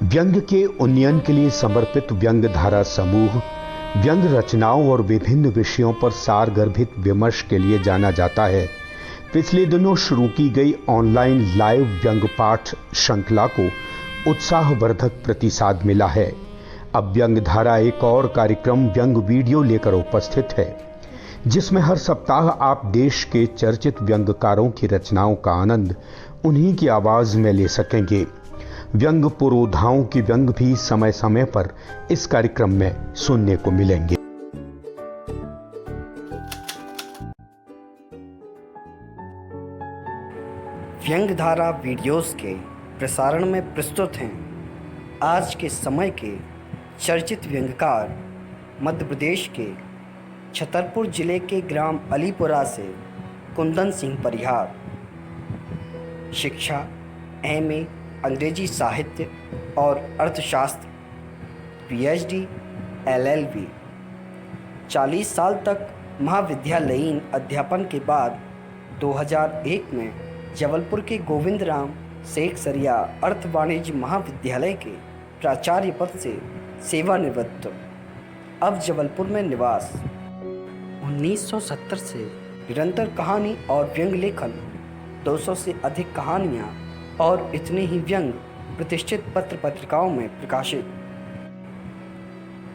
व्यंग के उन्नयन के लिए समर्पित व्यंग धारा समूह व्यंग रचनाओं और विभिन्न विषयों पर सारगर्भित विमर्श के लिए जाना जाता है। पिछले दिनों शुरू की गई ऑनलाइन लाइव व्यंग पाठ श्रृंखला को उत्साहवर्धक प्रतिसाद मिला है। अब व्यंग धारा एक और कार्यक्रम व्यंग वीडियो लेकर उपस्थित है, जिसमें हर सप्ताह आप देश के चर्चित व्यंगकारों की रचनाओं का आनंद उन्हीं की आवाज में ले सकेंगे। व्यंग पुरोधाओं की व्यंग भी समय समय पर इस कार्यक्रम में सुनने को मिलेंगे। व्यंग धारा वीडियोस के प्रसारण में प्रस्तुत हैं आज के समय के चर्चित व्यंगकार मध्य प्रदेश के छतरपुर जिले के ग्राम अलीपुरा से कुंदन सिंह परिहार। शिक्षा एमए अंग्रेजी साहित्य और अर्थशास्त्र, पीएचडी एलएलबी। 40 साल तक महाविद्यालयीन अध्यापन के बाद 2001 में जबलपुर के गोविंद राम सेखसरिया अर्थ वाणिज्य महाविद्यालय के प्राचार्य पद से सेवानिवृत्त, अब जबलपुर में निवास। 1970 से निरंतर कहानी और व्यंग लेखन, 200 से अधिक कहानियाँ और इतने ही व्यंग प्रतिष्ठित पत्र पत्रिकाओं में प्रकाशित।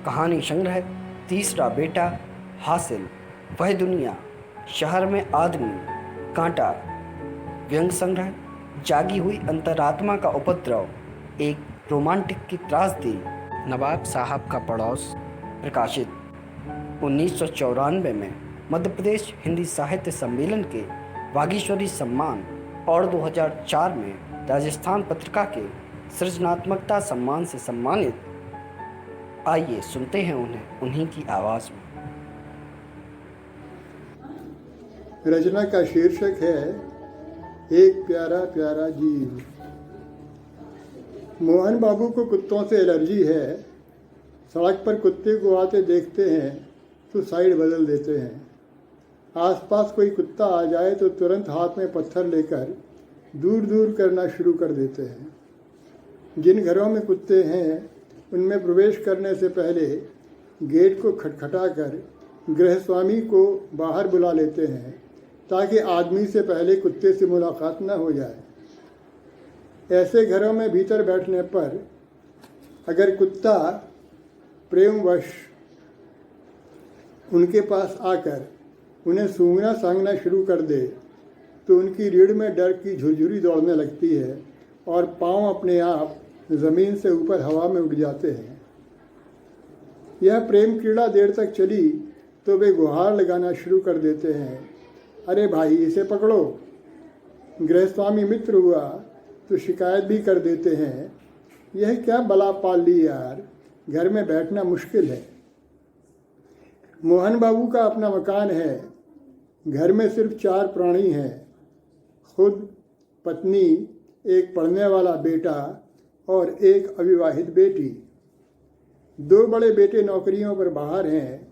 कहानी संग्रह तीसरा बेटा, हासिल, वह दुनिया, शहर में आदमी, कांटा। व्यंग संग्रह जागी हुई अंतरात्मा का उपद्रव, एक रोमांटिक की त्रासदी, नवाब साहब का पड़ोस, प्रकाशित। 1994 में मध्य प्रदेश हिंदी साहित्य सम्मेलन के वागीश्वरी सम्मान और 2004 में राजस्थान पत्रिका के सृजनात्मकता सम्मान से सम्मानित। आइए सुनते हैं उन्हें उन्हीं की आवाज़ में। रचना का शीर्षक है एक प्यारा प्यारा जीव। मोहन बाबू को कुत्तों से एलर्जी है। सड़क पर कुत्ते को आते देखते हैं तो साइड बदल देते हैं। आसपास कोई कुत्ता आ जाए तो तुरंत हाथ में पत्थर लेकर दूर दूर करना शुरू कर देते हैं। जिन घरों में कुत्ते हैं उनमें प्रवेश करने से पहले गेट को खटखटाकर गृहस्वामी को बाहर बुला लेते हैं ताकि आदमी से पहले कुत्ते से मुलाकात न हो जाए। ऐसे घरों में भीतर बैठने पर अगर कुत्ता प्रेमवश उनके पास आकर उन्हें सूंघना सांगना शुरू कर दे तो उनकी रीढ़ में डर की झुरझुरी दौड़ने लगती है और पांव अपने आप ज़मीन से ऊपर हवा में उड़ जाते हैं। यह प्रेम क्रीड़ा देर तक चली तो वे गुहार लगाना शुरू कर देते हैं, अरे भाई इसे पकड़ो। गृहस्वामी मित्र हुआ तो शिकायत भी कर देते हैं, यह क्या बला पाल ली यार, घर में बैठना मुश्किल है। मोहन बाबू का अपना मकान है। घर में सिर्फ 4 प्राणी हैं, खुद, पत्नी, एक पढ़ने वाला बेटा और एक अविवाहित बेटी। 2 बड़े बेटे नौकरियों पर बाहर हैं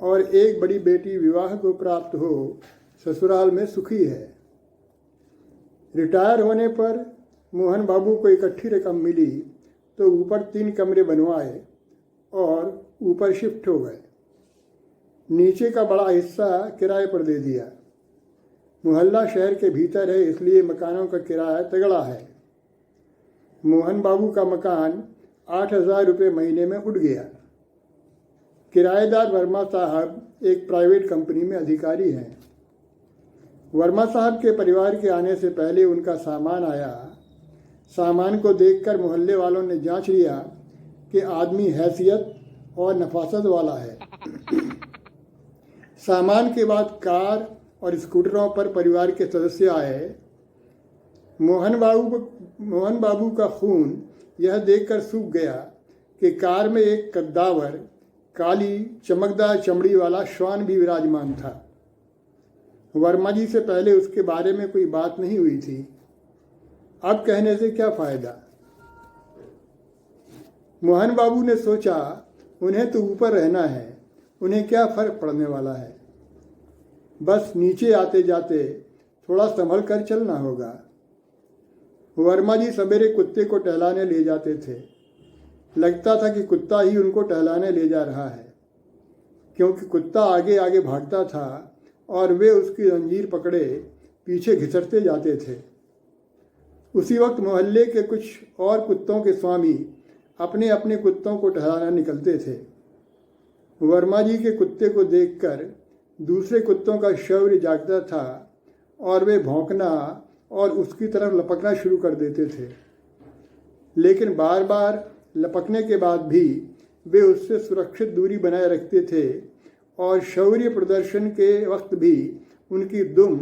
और एक बड़ी बेटी विवाह को प्राप्त हो ससुराल में सुखी है। रिटायर होने पर मोहन बाबू को इकट्ठी रकम मिली तो ऊपर 3 कमरे बनवाए और ऊपर शिफ्ट हो गए। नीचे का बड़ा हिस्सा किराए पर दे दिया। मोहल्ला शहर के भीतर है, इसलिए मकानों का किराया तगड़ा है। मोहन बाबू का मकान 8,000 रुपये महीने में उठ गया। किराएदार वर्मा साहब एक प्राइवेट कंपनी में अधिकारी हैं। वर्मा साहब के परिवार के आने से पहले उनका सामान आया। सामान को देखकर मोहल्ले वालों ने जांच लिया कि आदमी हैसियत और नफासत वाला है। सामान के बाद कार और स्कूटरों पर परिवार के सदस्य आए। मोहन बाबू का खून यह देखकर सूख गया कि कार में एक कद्दावर काली चमकदार चमड़ी वाला श्वान भी विराजमान था। वर्मा जी से पहले उसके बारे में कोई बात नहीं हुई थी, अब कहने से क्या फायदा। मोहन बाबू ने सोचा उन्हें तो ऊपर रहना है, उन्हें क्या फर्क पड़ने वाला है। बस नीचे आते जाते थोड़ा संभल कर चलना होगा। वर्मा जी सवेरे कुत्ते को टहलाने ले जाते थे। लगता था कि कुत्ता ही उनको टहलाने ले जा रहा है, क्योंकि कुत्ता आगे आगे भागता था और वे उसकी जंजीर पकड़े पीछे घिसटते जाते थे। उसी वक्त मोहल्ले के कुछ और कुत्तों के स्वामी अपने अपने कुत्तों को टहलाना निकलते थे। वर्मा जी के कुत्ते को देखकर दूसरे कुत्तों का शौर्य जागता था और वे भौंकना और उसकी तरफ लपकना शुरू कर देते थे, लेकिन बार बार लपकने के बाद भी वे उससे सुरक्षित दूरी बनाए रखते थे और शौर्य प्रदर्शन के वक्त भी उनकी दुम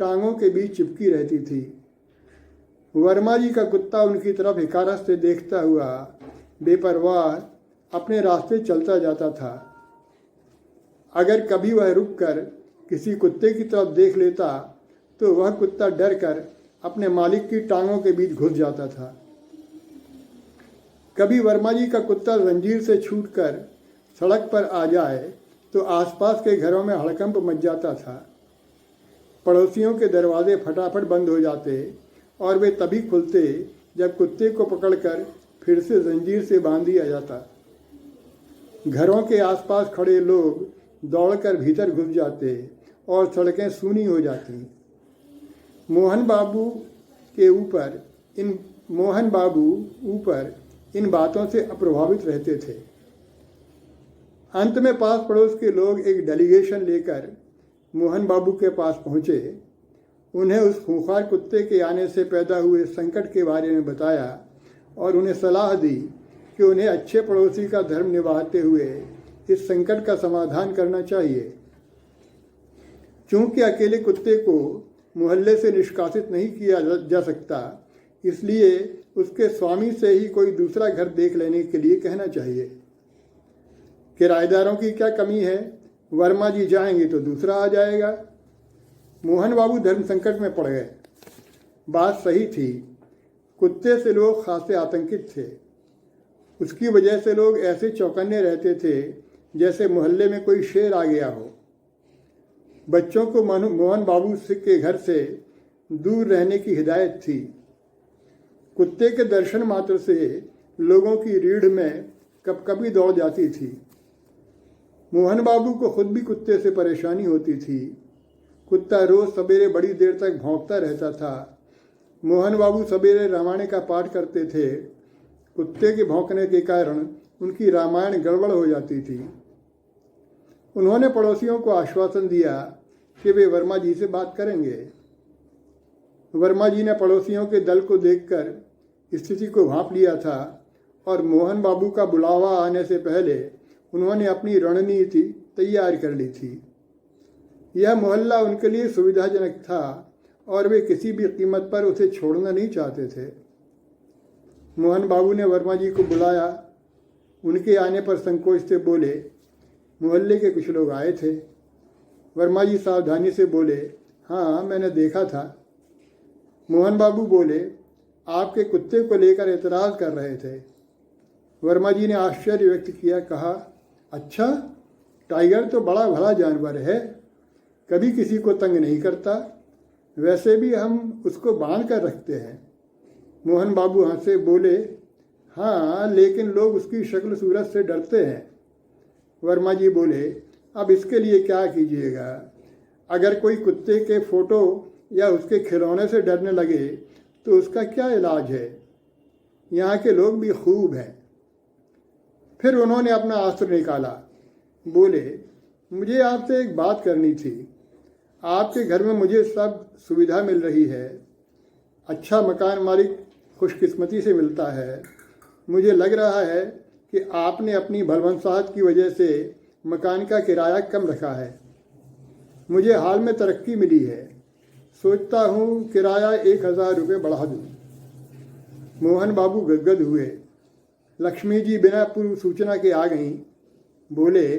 टांगों के बीच चिपकी रहती थी। वर्मा जी का कुत्ता उनकी तरफ हिकारत से देखता हुआ बेपरवाह अपने रास्ते चलता जाता था। अगर कभी वह रुककर किसी कुत्ते की तरफ देख लेता तो वह कुत्ता डर कर अपने मालिक की टांगों के बीच घुस जाता था। कभी वर्मा जी का कुत्ता जंजीर से छूटकर सड़क पर आ जाए तो आसपास के घरों में हड़कंप मच जाता था। पड़ोसियों के दरवाजे फटाफट बंद हो जाते और वे तभी खुलते जब कुत्ते को पकड़कर फिर से जंजीर से बांध दिया जाता। घरों के आसपास खड़े लोग दौड़कर भीतर घुस जाते और सड़कें सूनी हो जाती। मोहन बाबू ऊपर इन बातों से अप्रभावित रहते थे। अंत में पास पड़ोस के लोग एक डेलीगेशन लेकर मोहन बाबू के पास पहुँचे। उन्हें उस खूंखार कुत्ते के आने से पैदा हुए संकट के बारे में बताया और उन्हें सलाह दी कि उन्हें अच्छे पड़ोसी का धर्म निभाते हुए इस संकट का समाधान करना चाहिए। चूँकि अकेले कुत्ते को मोहल्ले से निष्कासित नहीं किया जा सकता, इसलिए उसके स्वामी से ही कोई दूसरा घर देख लेने के लिए कहना चाहिए। किराएदारों की क्या कमी है, वर्मा जी जाएंगे तो दूसरा आ जाएगा। मोहन बाबू धर्म संकट में पड़ गए। बात सही थी, कुत्ते से लोग खासे आतंकित थे। उसकी वजह से लोग ऐसे चौकन्ने रहते थे जैसे मोहल्ले में कोई शेर आ गया हो। बच्चों को मोहन बाबू के घर से दूर रहने की हिदायत थी। कुत्ते के दर्शन मात्र से लोगों की रीढ़ में कभी दौड़ जाती थी। मोहन बाबू को खुद भी कुत्ते से परेशानी होती थी। कुत्ता रोज सवेरे बड़ी देर तक भौंकता रहता था। मोहन बाबू सवेरे रामायण का पाठ करते थे। कुत्ते के भौंकने के कारण उनकी रामायण गड़बड़ हो जाती थी। उन्होंने पड़ोसियों को आश्वासन दिया कि वे वर्मा जी से बात करेंगे। वर्मा जी ने पड़ोसियों के दल को देखकर स्थिति को भांप लिया था और मोहन बाबू का बुलावा आने से पहले उन्होंने अपनी रणनीति तैयार कर ली थी। यह मोहल्ला उनके लिए सुविधाजनक था और वे किसी भी कीमत पर उसे छोड़ना नहीं चाहते थे। मोहन बाबू ने वर्मा जी को बुलाया। उनके आने पर संकोच से बोले, मोहल्ले के कुछ लोग आए थे। वर्मा जी सावधानी से बोले, हाँ मैंने देखा था। मोहन बाबू बोले, आपके कुत्ते को लेकर एतराज़ कर रहे थे। वर्मा जी ने आश्चर्य व्यक्त किया, कहा, अच्छा, टाइगर तो बड़ा भला जानवर है, कभी किसी को तंग नहीं करता, वैसे भी हम उसको बांध कर रखते हैं। मोहन बाबू हंसे, बोले, हाँ लेकिन लोग उसकी शक्ल सूरत से डरते हैं। वर्मा जी बोले, अब इसके लिए क्या कीजिएगा, अगर कोई कुत्ते के फोटो या उसके खिलौने से डरने लगे तो उसका क्या इलाज है, यहाँ के लोग भी खूब हैं। फिर उन्होंने अपना अस्त्र निकाला। बोले, मुझे आपसे एक बात करनी थी। आपके घर में मुझे सब सुविधा मिल रही है, अच्छा मकान मालिक खुशकिस्मती से मिलता है। मुझे लग रहा है कि आपने अपनी भलवंसाहत की वजह से मकान का किराया कम रखा है। मुझे हाल में तरक्की मिली है, सोचता हूँ किराया 1000 रुपये बढ़ा दूँ। मोहन बाबू गदगद हुए। लक्ष्मी जी बिना पूर्व सूचना के आ गईं। बोले,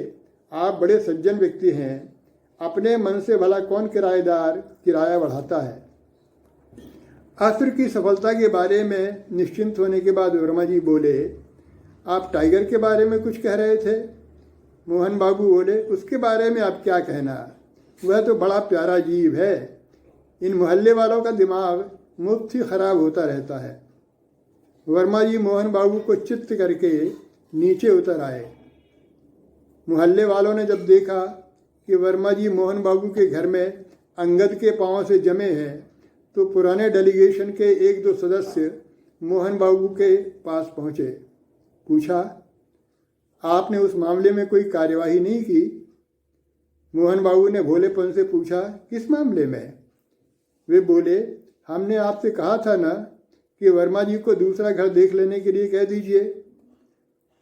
आप बड़े सज्जन व्यक्ति हैं, अपने मन से भला कौन किराएदार किराया बढ़ाता है। अस्त्र की सफलता के बारे में निश्चिंत होने के बाद वर्मा जी बोले, आप टाइगर के बारे में कुछ कह रहे थे। मोहन बाबू बोले, उसके बारे में आप क्या कहना, वह तो बड़ा प्यारा जीव है। इन मोहल्ले वालों का दिमाग मुफ्त ही खराब होता रहता है। वर्मा जी मोहन बाबू को चित्त करके नीचे उतर आए। मोहल्ले वालों ने जब देखा कि वर्मा जी मोहन बाबू के घर में अंगद के पांव से जमे हैं, तो पुराने डेलीगेशन के एक दो सदस्य मोहन बाबू के पास पहुँचे। पूछा, आपने उस मामले में कोई कार्यवाही नहीं की? मोहन बाबू ने भोलेपन से पूछा, किस मामले में? वे बोले, हमने आपसे कहा था ना कि वर्मा जी को दूसरा घर देख लेने के लिए कह दीजिए।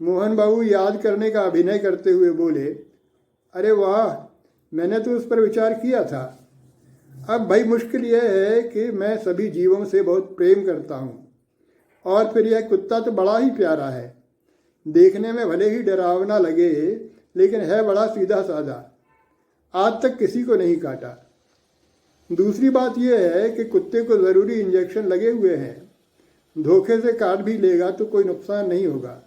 मोहन बाबू याद करने का अभिनय करते हुए बोले, अरे वाह, मैंने तो उस पर विचार किया था। अब भाई मुश्किल यह है कि मैं सभी जीवों से बहुत प्रेम करता हूँ, और फिर यह कुत्ता तो बड़ा ही प्यारा है। देखने में भले ही डरावना लगे, लेकिन है बड़ा सीधा साधा। आज तक किसी को नहीं काटा। दूसरी बात यह है कि कुत्ते को ज़रूरी इंजेक्शन लगे हुए हैं। धोखे से काट भी लेगा तो कोई नुकसान नहीं होगा।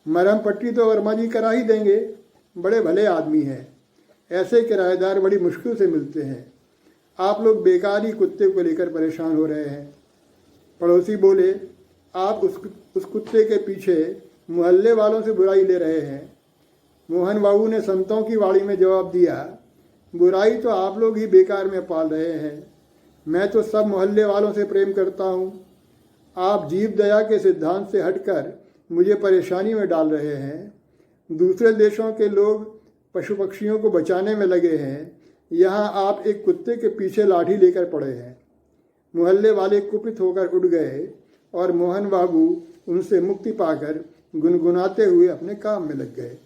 मरहम पट्टी तो वर्मा जी करा ही देंगे, बड़े भले आदमी हैं। ऐसे किराएदार बड़ी मुश्किल से मिलते हैं। आप लोग बेकार ही कुत्ते को लेकर परेशान हो रहे हैं। पड़ोसी बोले, आप उस कुत्ते के पीछे मोहल्ले वालों से बुराई ले रहे हैं। मोहन बाबू ने संतों की वाणी में जवाब दिया, बुराई तो आप लोग ही बेकार में पाल रहे हैं। मैं तो सब मोहल्ले वालों से प्रेम करता हूँ। आप जीव दया के सिद्धांत से हटकर मुझे परेशानी में डाल रहे हैं। दूसरे देशों के लोग पशु पक्षियों को बचाने में लगे हैं, यहाँ आप एक कुत्ते के पीछे लाठी लेकर पड़े हैं। मोहल्ले वाले कुपित होकर उठ गए और मोहन बाबू उनसे मुक्ति पाकर गुनगुनाते हुए अपने काम में लग गए।